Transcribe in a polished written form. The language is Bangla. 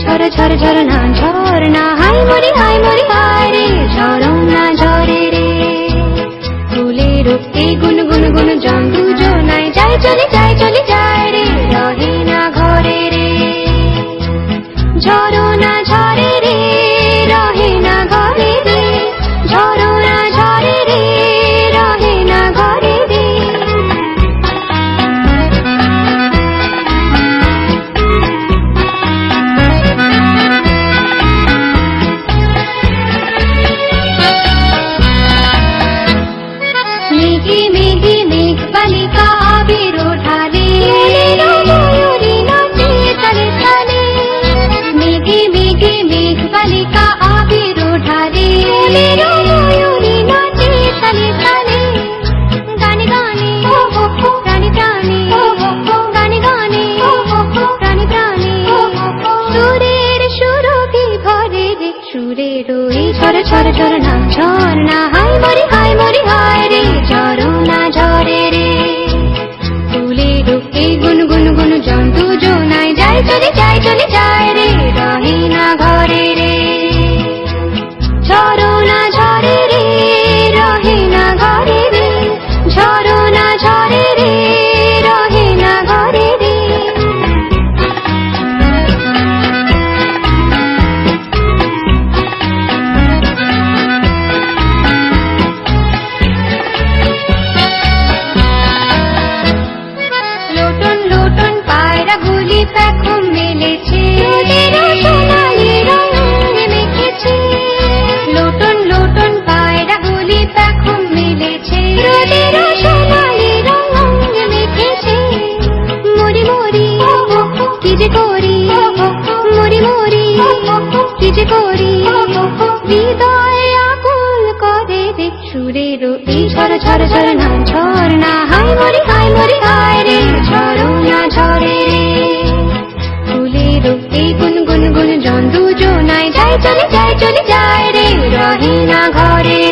ঝরে ঝরে ঝরনা ঝরনা হাই মরি হায় রে ঝরনা ঝরে রে ফুলের এই গুন গুন গুন জন দুজনায় যায় চলে যায় রে রহে না ঘরে রে ঝরনা ঝরে রে রহে না ঘরে রে ঝরনা ঝরে রে রহে না ঘরে রে মেঘে মেঘে মেঘ বালিকা আবির ঢালে ময়ূরী নাচে তালে তালে মেঘে মেঘে মেঘ বালিকা আবির ঢালে ময়ূরী নাচে তালে তালে গানে গানে প্রাণে প্রাণে গানে গানে প্রাণে প্রাণে সুরের সুরভি ভরে রে সুরের ওই ঝরে ঝরে ঝরনা ঝরনা হাই মরি হায় রে ঝরনা ঝরে রে ফুলের এই গুন গুন গুন জন দুজনায় যায় চলে যায় রে রহে না ঘরে রে ঝরনা ঝরে রে রহে না ঘরে রে ঝরনা ঝরে রে রহে না ঘরে রে লোটন লোটন পায়রাগুলি পেখম মেলেছে সোনালি রং মেখেছে লোটন লোটন পায়রাগুলি পেখম মেলেছে সোনালি রং মেখেছে মরি মরি কি যে করি মরি মরি কি যে করি হৃদয় আকুল করে রে সুরের এই ঝরে ঝরে ঝরনা ঝরনা হাই মরি হায় রে ঝরনা ঝরে রে ফুলের এই গুন গুন গুন জন দুজনায় যায় চলে যায় রে রহে না ঘরে